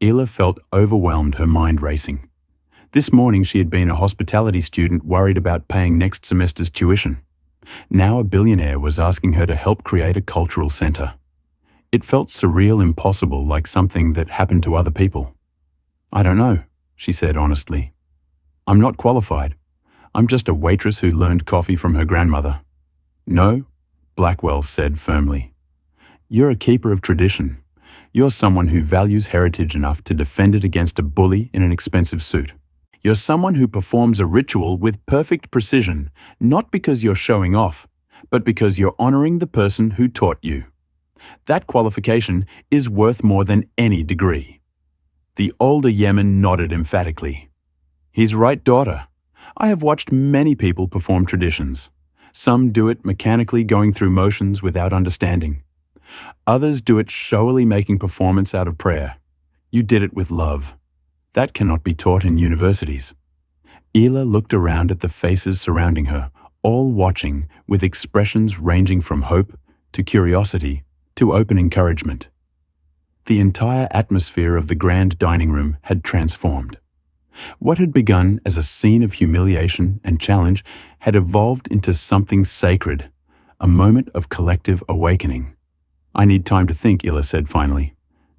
Illa felt overwhelmed, her mind racing. This morning she had been a hospitality student worried about paying next semester's tuition. Now a billionaire was asking her to help create a cultural center. It felt surreal, impossible, like something that happened to other people. I don't know, she said honestly. I'm not qualified. I'm just a waitress who learned coffee from her grandmother. No, Blackwell said firmly. You're a keeper of tradition. You're someone who values heritage enough to defend it against a bully in an expensive suit. You're someone who performs a ritual with perfect precision, not because you're showing off, but because you're honoring the person who taught you. That qualification is worth more than any degree. The older Yemen nodded emphatically. He's right, daughter. I have watched many people perform traditions. Some do it mechanically going through motions without understanding. Others do it showily making performance out of prayer. You did it with love. That cannot be taught in universities. Ela looked around at the faces surrounding her, all watching with expressions ranging from hope to curiosity to open encouragement. The entire atmosphere of the grand dining room had transformed. What had begun as a scene of humiliation and challenge had evolved into something sacred, a moment of collective awakening. I need time to think, Ila said finally.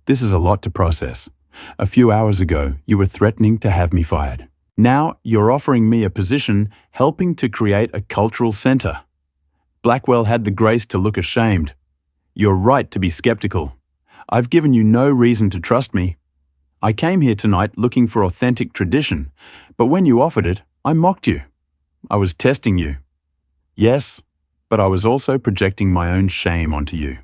This is a lot to process. A few hours ago, you were threatening to have me fired. Now, you're offering me a position helping to create a cultural center. Blackwell had the grace to look ashamed. You're right to be skeptical. I've given you no reason to trust me. I came here tonight looking for authentic tradition, but when you offered it, I mocked you. I was testing you. Yes, but I was also projecting my own shame onto you.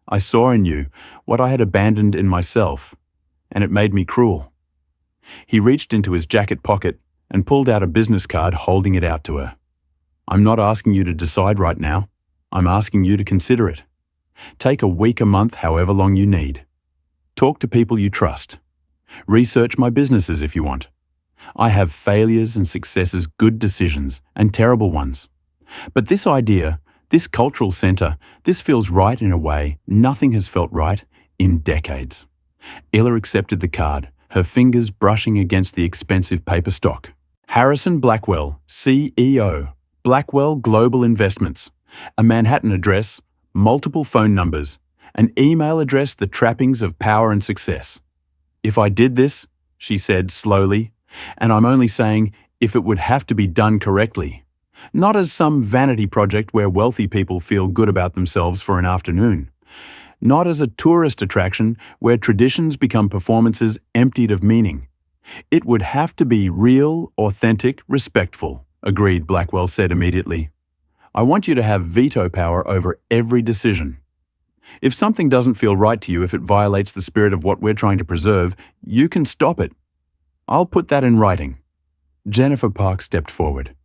I saw in you what I had abandoned in myself, and it made me cruel. He reached into his jacket pocket and pulled out a business card, holding it out to her. I'm not asking you to decide right now. I'm asking you to consider it. Take a week, a month, however long you need. Talk to people you trust. Research my businesses if you want. I have failures and successes, good decisions and terrible ones. But this idea, this cultural center, this feels right in a way nothing has felt right in decades. Ella accepted the card, her fingers brushing against the expensive paper stock. Harrison Blackwell, CEO, Blackwell Global Investments, a Manhattan address, multiple phone numbers, an email address, the trappings of power and success. If I did this, she said slowly, and I'm only saying if it would have to be done correctly, not as some vanity project where wealthy people feel good about themselves for an afternoon, not as a tourist attraction where traditions become performances emptied of meaning. It would have to be real, authentic, respectful, agreed, Blackwell said immediately. I want you to have veto power over every decision. If something doesn't feel right to you, if it violates the spirit of what we're trying to preserve, you can stop it. I'll put that in writing. Jennifer Park stepped forward.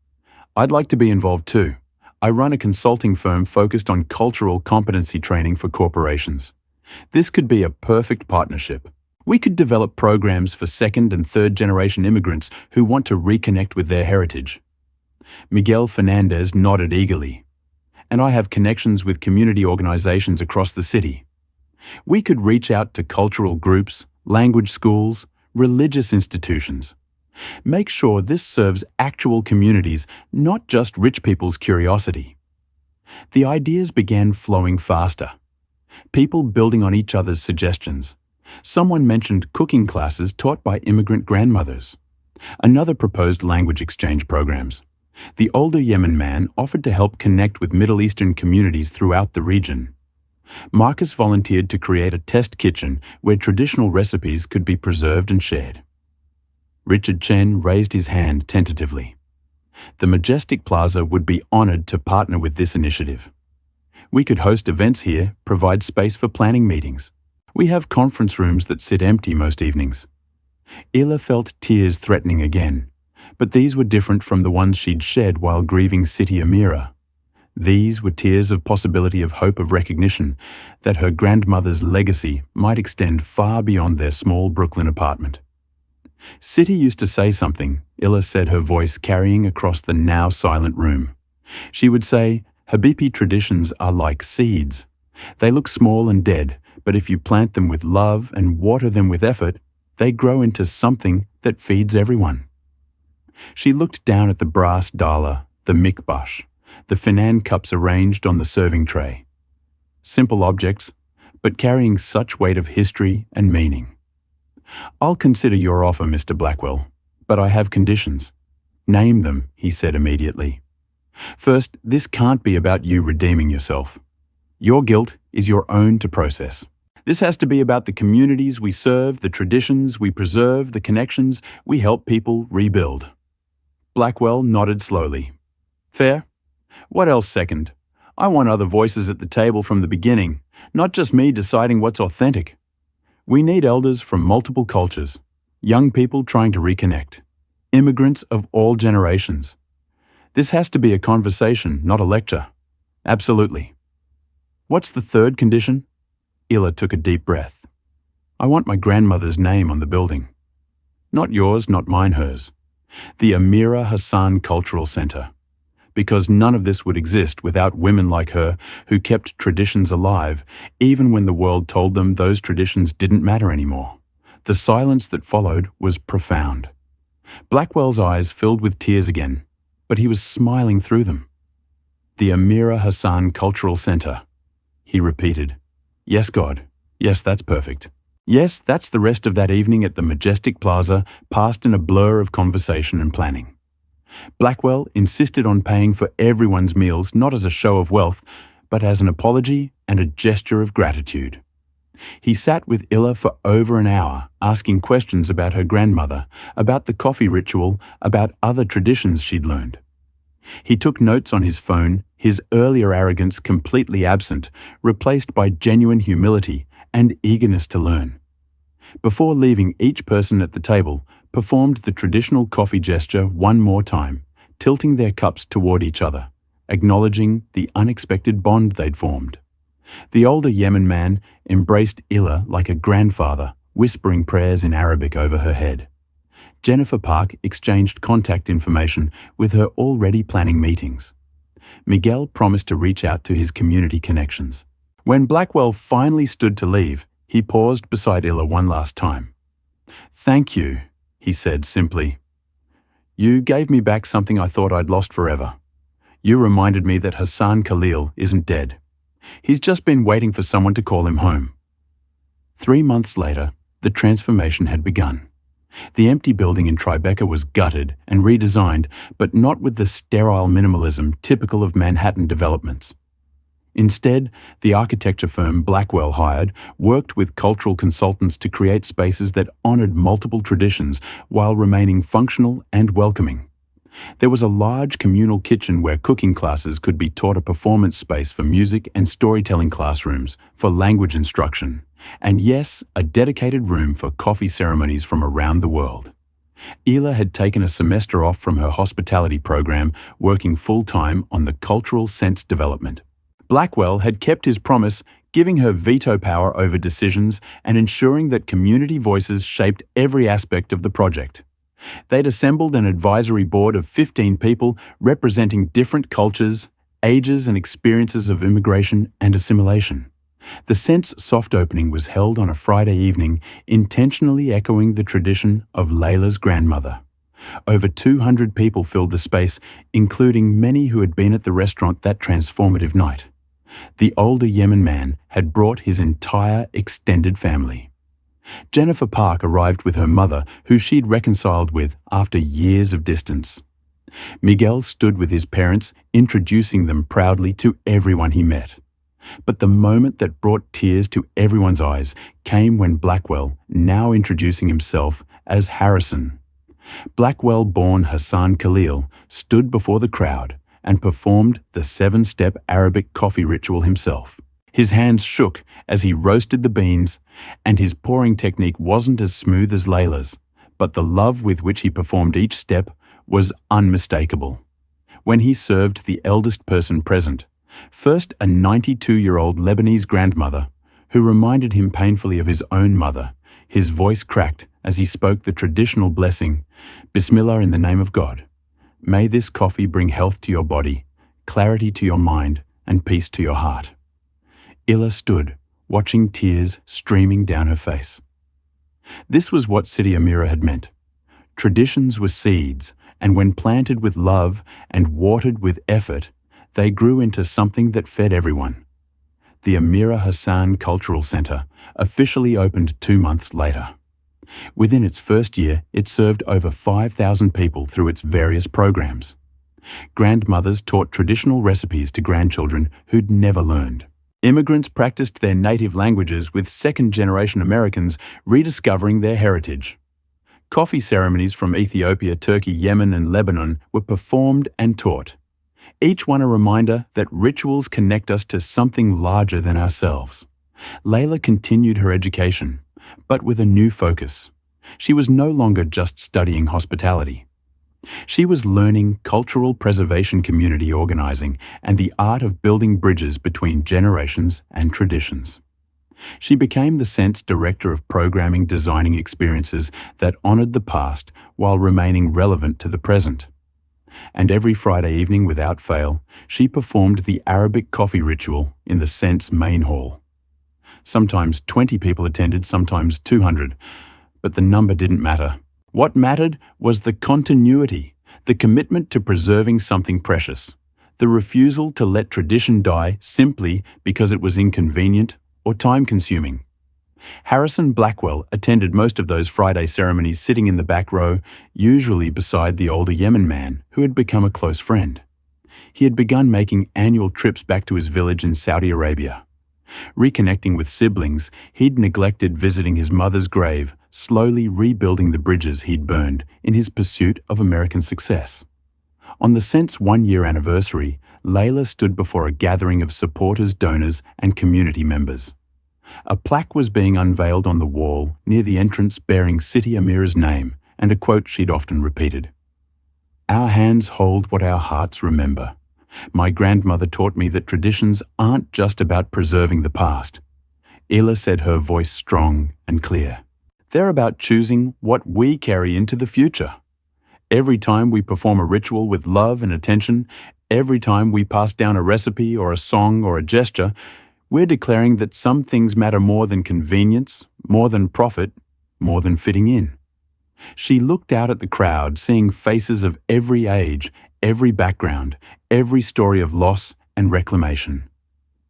I'd like to be involved too. I run a consulting firm focused on cultural competency training for corporations. This could be a perfect partnership. We could develop programs for second and third generation immigrants who want to reconnect with their heritage. Miguel Fernandez nodded eagerly. And I have connections with community organizations across the city. We could reach out to cultural groups, language schools, religious institutions. Make sure this serves actual communities, not just rich people's curiosity. The ideas began flowing faster. People building on each other's suggestions. Someone mentioned cooking classes taught by immigrant grandmothers. Another proposed language exchange programs. The older Yemen man offered to help connect with Middle Eastern communities throughout the region. Marcus volunteered to create a test kitchen where traditional recipes could be preserved and shared. Richard Chen raised his hand tentatively. The Majestic Plaza would be honored to partner with this initiative. We could host events here, provide space for planning meetings. We have conference rooms that sit empty most evenings. Ila felt tears threatening again, but these were different from the ones she'd shed while grieving City Amira. These were tears of possibility, of hope, of recognition that her grandmother's legacy might extend far beyond their small Brooklyn apartment. City used to say something, Illa said, her voice carrying across the now silent room. She would say, Habibi traditions are like seeds. They look small and dead, but if you plant them with love and water them with effort, they grow into something that feeds everyone. She looked down at the brass dala, the mikbash, the finan cups arranged on the serving tray. Simple objects, but carrying such weight of history and meaning. I'll consider your offer, Mr. Blackwell, but I have conditions. Name them, he said immediately. First, this can't be about you redeeming yourself. Your guilt is your own to process. This has to be about the communities we serve, the traditions we preserve, the connections we help people rebuild. Blackwell nodded slowly. Fair? What else second? I want other voices at the table from the beginning, not just me deciding what's authentic. We need elders from multiple cultures, young people trying to reconnect, immigrants of all generations. This has to be a conversation, not a lecture. Absolutely. What's the third condition? Illa took a deep breath. I want my grandmother's name on the building. Not yours, not mine, hers. The Amira Hassan Cultural Center. Because none of this would exist without women like her who kept traditions alive, even when the world told them those traditions didn't matter anymore. The silence that followed was profound. Blackwell's eyes filled with tears again, but he was smiling through them. The Amira Hassan Cultural Center, he repeated. Yes, God. Yes, that's perfect. Yes, that's the rest of that evening at the Majestic Plaza, passed in a blur of conversation and planning. Blackwell insisted on paying for everyone's meals not as a show of wealth, but as an apology and a gesture of gratitude. He sat with Illa for over an hour, asking questions about her grandmother, about the coffee ritual, about other traditions she'd learned. He took notes on his phone, his earlier arrogance completely absent, replaced by genuine humility and eagerness to learn. Before leaving, each person at the table performed the traditional coffee gesture one more time, tilting their cups toward each other, acknowledging the unexpected bond they'd formed. The older Yemen man embraced Illa like a grandfather, whispering prayers in Arabic over her head. Jennifer Park exchanged contact information with her already planning meetings. Miguel promised to reach out to his community connections. When Blackwell finally stood to leave, he paused beside Illa one last time. Thank you, he said simply. You gave me back something I thought I'd lost forever. You reminded me that Hassan Khalil isn't dead. He's just been waiting for someone to call him home. 3 months later, the transformation had begun. The empty building in Tribeca was gutted and redesigned, but not with the sterile minimalism typical of Manhattan developments. Instead, the architecture firm Blackwell hired worked with cultural consultants to create spaces that honored multiple traditions while remaining functional and welcoming. There was a large communal kitchen where cooking classes could be taught, a performance space for music and storytelling classrooms, for language instruction, and yes, a dedicated room for coffee ceremonies from around the world. Illa had taken a semester off from her hospitality program, working full-time on the cultural sense development. Blackwell had kept his promise, giving her veto power over decisions and ensuring that community voices shaped every aspect of the project. They'd assembled an advisory board of 15 people representing different cultures, ages and experiences of immigration and assimilation. The Sense soft opening was held on a Friday evening, intentionally echoing the tradition of Layla's grandmother. Over 200 people filled the space, including many who had been at the restaurant that transformative night. The older Yemen man had brought his entire extended family. Jennifer Park arrived with her mother, who she'd reconciled with after years of distance. Miguel stood with his parents, introducing them proudly to everyone he met. But the moment that brought tears to everyone's eyes came when Blackwell, now introducing himself as Harrison. Blackwell-born Hassan Khalil stood before the crowd and performed the 7-step Arabic coffee ritual himself. His hands shook as he roasted the beans, and his pouring technique wasn't as smooth as Layla's, but the love with which he performed each step was unmistakable. When he served the eldest person present, first a 92-year-old Lebanese grandmother, who reminded him painfully of his own mother, his voice cracked as he spoke the traditional blessing, Bismillah in the name of God. May this coffee bring health to your body, clarity to your mind, and peace to your heart. Illa stood, watching tears streaming down her face. This was what Sidi Amira had meant. Traditions were seeds, and when planted with love and watered with effort, they grew into something that fed everyone. The Amira Hassan Cultural Center officially opened 2 months later. Within its first year, it served over 5,000 people through its various programs. Grandmothers taught traditional recipes to grandchildren who'd never learned. Immigrants practiced their native languages with second-generation Americans rediscovering their heritage. Coffee ceremonies from Ethiopia, Turkey, Yemen, and Lebanon were performed and taught. Each one a reminder that rituals connect us to something larger than ourselves. Layla continued her education, but with a new focus. She was no longer just studying hospitality. She was learning cultural preservation, community organizing, and the art of building bridges between generations and traditions. She became the Sense Director of Programming, designing experiences that honored the past while remaining relevant to the present. And every Friday evening, without fail, she performed the Arabic coffee ritual in the Sense main hall. Sometimes 20 people attended, sometimes 200, but the number didn't matter. What mattered was the continuity, the commitment to preserving something precious, the refusal to let tradition die simply because it was inconvenient or time-consuming. Harrison Blackwell attended most of those Friday ceremonies, sitting in the back row, usually beside the older Yemen man who had become a close friend. He had begun making annual trips back to his village in Saudi Arabia. Reconnecting with siblings, he'd neglected visiting his mother's grave, slowly rebuilding the bridges he'd burned in his pursuit of American success. On the Sense one-year anniversary, Layla stood before a gathering of supporters, donors, and community members. A plaque was being unveiled on the wall near the entrance bearing Siti Amira's name and a quote she'd often repeated. "Our hands hold what our hearts remember. My grandmother taught me that traditions aren't just about preserving the past." Ila said, her voice strong and clear. "They're about choosing what we carry into the future. Every time we perform a ritual with love and attention, every time we pass down a recipe or a song or a gesture, we're declaring that some things matter more than convenience, more than profit, more than fitting in." She looked out at the crowd, seeing faces of every age, every background, every story of loss and reclamation.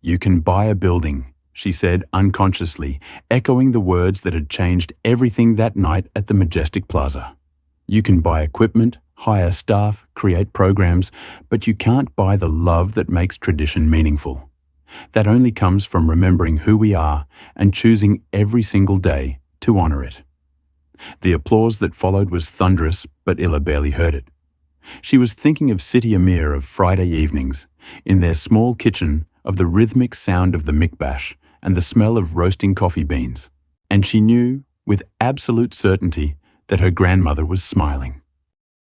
"You can buy a building," she said unconsciously, echoing the words that had changed everything that night at the Majestic Plaza. "You can buy equipment, hire staff, create programs, but you can't buy the love that makes tradition meaningful. That only comes from remembering who we are and choosing every single day to honor it." The applause that followed was thunderous, but Illa barely heard it. She was thinking of Siti Amir of Friday evenings, in their small kitchen, of the rhythmic sound of the mikbash and the smell of roasting coffee beans. And she knew, with absolute certainty, that her grandmother was smiling.